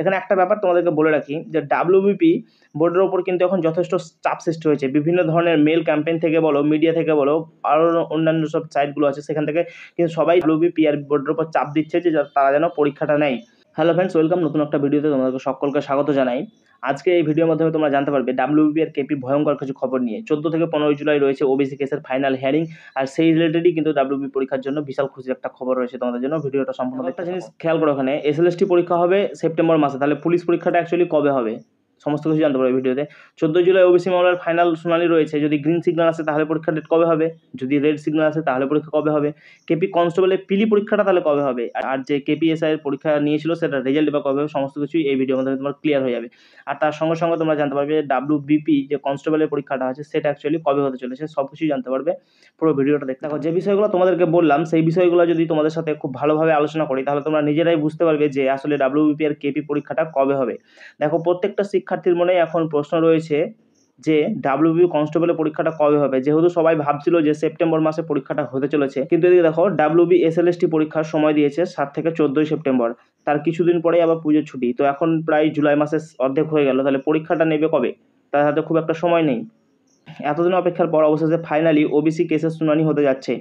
এখানে একটা ব্যাপার তোমাদেরকে বলে রাখি যে ডাব্লিউবিপি বোর্ডের ওপর কিন্তু এখন যথেষ্ট চাপ সৃষ্টি হয়েছে। বিভিন্ন ধরনের মেল ক্যাম্পেইন থেকে বলো, মিডিয়া থেকে বলো, আরও অন্যান্য সব সাইটগুলো আছে সেখান থেকে কিন্তু সবাই ডাব্লিউবিপি আর বোর্ডের ওপর চাপ দিচ্ছে যে তারা যেন পরীক্ষাটা নেয়। হ্যালো ফ্রেন্ডস, ওয়েলকাম নতুন একটা ভিডিওতে তোমাদেরকে সকলকে স্বাগত জানাই। আজকে এই ভিডিওর মাধ্যমে তোমরা জানতে পারবে ডাব্লিউবিপি আর কেপি ভয়ঙ্কর কিছু খবর নিয়ে। 14 থেকে 15 জুলাই রয়েছে ওবিসি কেসের ফাইনাল হিয়ারিং, আর সেই রিলেটেডই কিন্তু ডাব্লিউবিপি পরীক্ষার জন্য বিশাল খুশির একটা খবর রয়েছে তোমাদের জন্য। ভিডিওটা সম্পূর্ণ একটা জিনিস খেয়াল করো, এখানে এসএলএসটি পরীক্ষা হবে সেপ্টেম্বর মাসে, তাহলে পুলিশ পরীক্ষাটা অ্যাকচুয়ালি কবে হবে সমস্ত কিছু জানতে পারবে ভিডিওতে। 14 জুলাই ওবিসি মামলার ফাইনাল শুনানি রয়েছে। যদি গ্রিন সিগন্যাল আসে তাহলে পরীক্ষার ডেট কবে হবে, যদি রেড সিগন্যাল আসে তাহলে পরীক্ষা কবে হবে, কেপি কনস্টেবলের পিলি পরীক্ষাটা তাহলে কবে হবে, আর যে কেপিএসআই এর পরীক্ষা নিয়েছিল সেটা রেজাল্ট বা কবে হবে, সমস্ত কিছুই এই ভিডিওর মধ্যে তোমার ক্লিয়ার হয়ে যাবে। আর তার সঙ্গে সঙ্গে তোমরা জানতে পারবে ডাব্লিউবিপি যে কনস্টেবলের পরীক্ষাটা আছে সেটা অ্যাকচুয়ালি কবে হতে চলেছে, সব কিছুই জানতে পারবে। পুরো ভিডিওটা দেখতে থাকো। যে বিষয়গুলো তোমাদেরকে বললাম সেই বিষয়গুলো যদি তোমাদের সাথে খুব ভালোভাবে আলোচনা করি তাহলে তোমরা নিজেরাই বুঝতে পারবে যে আসলে ডাব্লিউবিপি আর কেপি পরীক্ষাটা কবে হবে। দেখো, প্রত্যেকটা শিক্ষার্থীর মনে এখন প্রশ্ন রয়েছে যে ডাব্লিউবিপি কনস্টেবলের পরীক্ষাটা কবে হবে, যেহেতু সবাই ভাবছিল যে সেপ্টেম্বর মাসে পরীক্ষাটা হতে চলেছে, কিন্তু এদিকে দেখো ডাব্লিউবি এসএলএসটি পরীক্ষার সময় দিয়েছে 7 থেকে 14 সেপ্টেম্বর। তার কিছুদিন পরেই আবার পুজোর ছুটি, তো এখন প্রায় জুলাই মাসের অর্ধেক হয়ে গেল, তাহলে পরীক্ষাটা নেবে কবে? তার হাতে খুব একটা সময় নেই। এতদিন অপেক্ষার পর অবশেষে ফাইনালি ওবিসি কেসের শুনানি হতে যাচ্ছে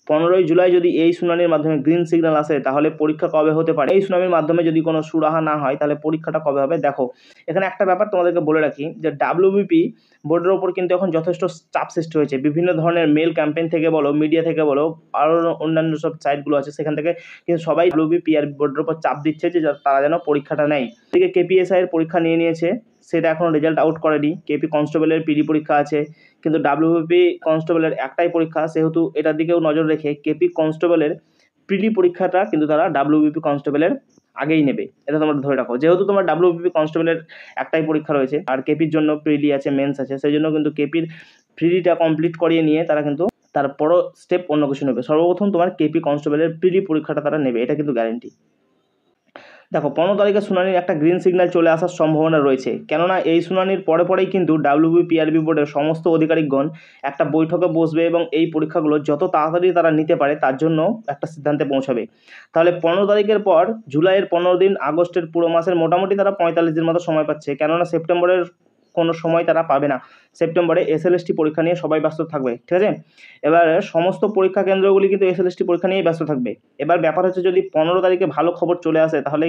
15 জুলাই। যদি এই শুনানির মাধ্যমে গ্রিন সিগন্যাল আসে তাহলে পরীক্ষা কবে হতে পারে, এই শুনানির মাধ্যমে যদি কোনো সুরাহা না হয় তাহলে পরীক্ষাটা কবে হবে। দেখো, এখানে একটা ব্যাপার তোমাদেরকে বলে রাখি যে ডাব্লিউবিপি বোর্ডের ওপর কিন্তু এখন যথেষ্ট চাপ সৃষ্টি হয়েছে। বিভিন্ন ধরনের মেল ক্যাম্পেইন থেকে বলো, মিডিয়া থেকে বলো, আরও অন্যান্য সব সাইটগুলো আছে সেখান থেকে কিন্তু সবাই ডাব্লিউবিপি আর বোর্ডের ওপর চাপ দিচ্ছে যে তারা যেন পরীক্ষাটা নেয়। এদিকে কেপিএসআই এর পরীক্ষা নিয়েছে, সেটা এখনও রেজাল্ট আউট করেনি। কেপি কনস্টেবলের পিডি পরীক্ষা আছে, কিন্তু ডাব্লিউবিপি কনস্টেবলের একটাই পরীক্ষা, সেহেতু এটার দিকেও নজর রেখে কেপি কনস্টেবলের প্রিলি পরীক্ষাটা কিন্তু তারা ডাব্লিউবিপি কনস্টেবলের আগেই নেবে, এটা তোমরা ধরে রাখো। যেহেতু তোমার ডাব্লিউবিপি কনস্টেবলের একটাই পরীক্ষা রয়েছে আর কেপির জন্য প্রিলি আছে, মেন্স আছে, সেই জন্য কিন্তু কেপির প্রিলিটা কমপ্লিট করিয়ে নিয়ে তারা কিন্তু তারপর স্টেপ অন্য কিছু নেবে। সর্বপ্রথম তোমার কেপি কনস্টেবলের প্রিলি পরীক্ষাটা তারা নেবে, এটা কিন্তু গ্যারেন্টি। দেখো, 15 তারিখে শুনানির একটা গ্রিন সিগন্যাল চলে আসার সম্ভাবনা রয়েছে, কেননা এই শুনানির পরেই কিন্তু ডাব্লিউবিপিআরবি বোর্ডের সমস্ত আধিকারিকগণ একটা বৈঠকে বসবে এবং এই পরীক্ষাগুলো যত তাড়াতাড়ি তারা নিতে পারে তার জন্য একটা সিদ্ধান্তে পৌঁছাবে। তাহলে 15 তারিখের পর জুলাইয়ের 15 দিন, আগস্টের পুরো মাসের মোটামুটি তারা 45 দিন মতো সময় পাচ্ছে, কেননা সেপ্টেম্বরের কোনো সময় তারা পাবে না। সেপ্টেম্বরে এসএলএসটি পরীক্ষা নিয়ে সবাই ব্যস্ত থাকবে, ঠিক আছে। এবার সমস্ত পরীক্ষা কেন্দ্রগুলি কিন্তু এসএলএসটি পরীক্ষা নিয়েই ব্যস্ত থাকবে। এবার ব্যাপার হচ্ছে যদি 15 তারিখে ভালো খবর চলে আসে তাহলে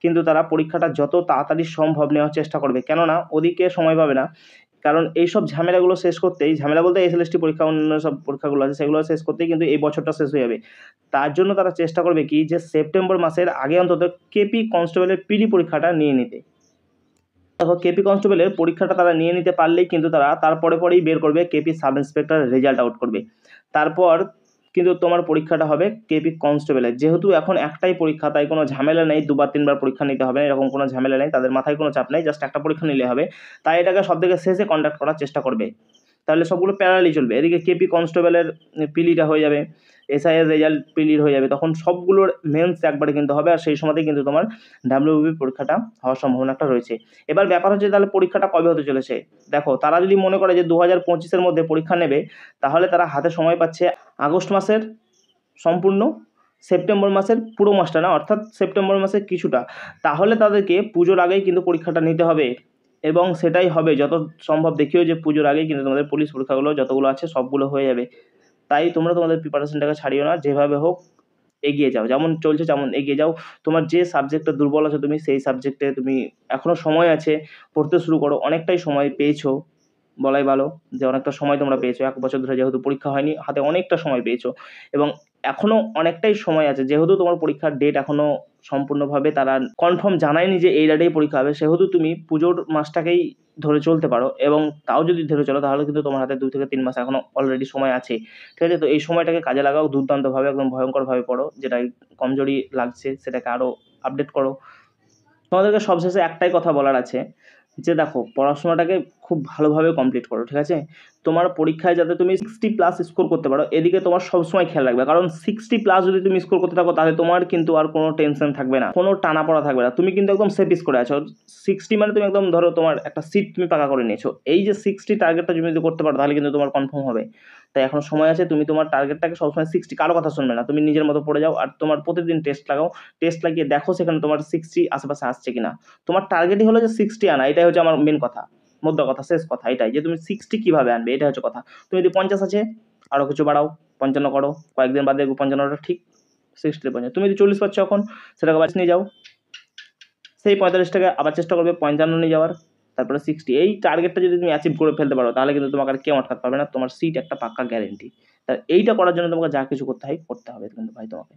কিন্তু তারা পরীক্ষাটা যত তাড়াতাড়ি সম্ভব নেওয়ার চেষ্টা করবে, কেননা ওদিকে সময় পাবে না। কারণ এইসব ঝামেলাগুলো শেষ করতেই, ঝামেলা বলতে এসএলএসটি পরীক্ষা অন্যান্য সব পরীক্ষাগুলো আছে সেগুলো শেষ করতেই কিন্তু এই বছরটা শেষ হয়ে যাবে। তার জন্য তারা চেষ্টা করবে কি যে সেপ্টেম্বর মাসের আগে অন্তত কেপি কনস্টেবলের পিডি পরীক্ষাটা নিয়ে নিতে। দেখো, কেপি কনস্টেবলের পরীক্ষাটা তারা নিয়ে নিতে পারলেই কিন্তু তারা তারপরেই বের করবে KP sub inspector result out করবে। তারপর কিন্তু তোমার পরীক্ষাটা হবে কেপি কনস্টেবলের। যেহেতু এখন একটাই পরীক্ষা তাই কোনো ঝামেলা নেই, 2 বার 3 বার পরীক্ষা নিতে হবে এরকম কোনো ঝামেলা নেই, তাদের মাথায় কোনো চাপ নেই, জাস্ট একটা পরীক্ষা নিলে হবে। তাই এটাকে সবথেকে শেষে কন্ডাক্ট করার চেষ্টা করবে, তাহলে সবগুলো প্যারালালি চলবে। এদিকে কেপি কনস্টেবলের পিলিটা হয়ে যাবে, এসআইয়ের রেজাল্ট পিলির হয়ে যাবে, তখন সবগুলোর মেন্স একবারে কিন্তু হবে, আর সেই সময়তেই কিন্তু তোমার ডাব্লিউবিপি পরীক্ষাটা হওয়ার সম্ভাবনা একটা রয়েছে। এবার ব্যাপার হচ্ছে তাহলে পরীক্ষাটা কবে হতে চলেছে। দেখো, তারা যদি মনে করে যে 2025-এর মধ্যে পরীক্ষা নেবে তাহলে তারা হাতে সময় পাচ্ছে আগস্ট মাসের সম্পূর্ণ, সেপ্টেম্বর মাসের পুরো মাসটা না, অর্থাৎ সেপ্টেম্বর মাসের কিছুটা। তাহলে তাদেরকে পুজোর আগেই কিন্তু পরীক্ষাটা নিতে হবে, এবং সেটাই হবে যত সম্ভব। দেখিও যে পুজোর আগেই কিন্তু তোমাদের পুলিশ পরীক্ষাগুলো যতগুলো আছে সবগুলো হয়ে যাবে। তাই তোমরা তোমাদের প্রিপারেশনটাকে ছাড়িও না, যেভাবে হোক এগিয়ে যাও, যেমন চলছে তেমন এগিয়ে যাও। তোমার যে সাবজেক্টটা দুর্বল আছে তুমি সেই সাবজেক্টে তুমি এখনও সময় আছে, পড়তে শুরু করো। অনেকটাই সময় পেয়েছো, বলাই ভালো যে অনেকটা সময় তোমরা পেয়েছো। 1 বছর ধরে যেহেতু পরীক্ষা হয়নি, হাতে অনেকটা সময় পেয়েছো, এবং এখনও অনেকটাই সময় আছে। যেহেতু তোমার পরীক্ষার ডেট এখনও সম্পূর্ণভাবে তারা কনফার্ম জানায়নি যে এই ডেটেই পরীক্ষা হবে, সেহেতু তুমি পুজোর মাসটাকেই ধরে চলতে পারো, এবং তাও যদি ধরে চলো তাহলে কিন্তু তোমার হাতে 2 থেকে 3 মাস এখনও অলরেডি সময় আছে, ঠিক আছে। তো এই সময়টাকে কাজে লাগাও দুর্দান্তভাবে, একদম ভয়ঙ্করভাবে পড়ো। যেটা কমজোরি লাগছে সেটাকে আরও আপডেট করো। তোমাদেরকে সবশেষে একটাই কথা বলার আছে যে দেখো, পড়াশোনাটাকে খুব ভালোভাবে কমপ্লিট করো, ঠিক আছে? তোমার পরীক্ষায় যাতে তুমি 60+ স্কোর করতে পারো, এদিকে তোমার সবসময় খেয়াল রাখবে, কারণ 60+ যদি তুমি স্কোর করতে থাকো তাহলে তোমার কিন্তু আর কোনো টেনশন থাকবে না, কোনো টানাপড়া থাকবে না, তুমি কিন্তু একদম সেফ স্কোরে আছো। 60 মানে তুমি একদম ধরো তোমার একটা সিট তুমি পাকা করে নিয়েছো। এই যে 60 টার্গেটটা তুমি যদি করতে পারো তাহলে কিন্তু তোমার কনফার্ম হবে। তাই এখনো সময় আছে, তুমি তোমার টার্গেটটাকে সবসময় 60, কারো কথা শুনবে না, তুমি নিজের মতো পড়ে যাও আর তোমার প্রতিদিন টেস্ট লাগাও, টেস্ট লাগিয়ে দেখো সেখানে তোমার 60 আশেপাশে আসছে কিনা। তোমার টার্গেটই হলো যে 60 আনা, এটাই হচ্ছে আমার মেন কথা, মোদ্দা কথা, শেষ কথা এটাই, যে তুমি 60 কিভাবে আনবে, এটা হচ্ছে কথা। তুমি যদি 50 আছে আরও কিছু বাড়াও, 55 করো, কয়েকদিন বাদে 55টা ঠিক 60 50। তুমি যদি 40 পাচ্ছ এখন, সেটাকে 22 নিয়ে যাও, সেই 45টাকে আবার চেষ্টা করবে 55 নিয়ে যাওয়ার, তারপরে 60। এই টার্গেটটা যদি তুমি অ্যাচিভ করে ফেলতে পারো তাহলে কিন্তু তোমাকে আর কেউ আটকাতে পারবে না, তোমার সিট একটা পাক্কা গ্যারেন্টি। তা এইটা করার জন্য তোমাকে যা কিছু করতে হয় করতে হবে কিন্তু ভাই তোমাকে।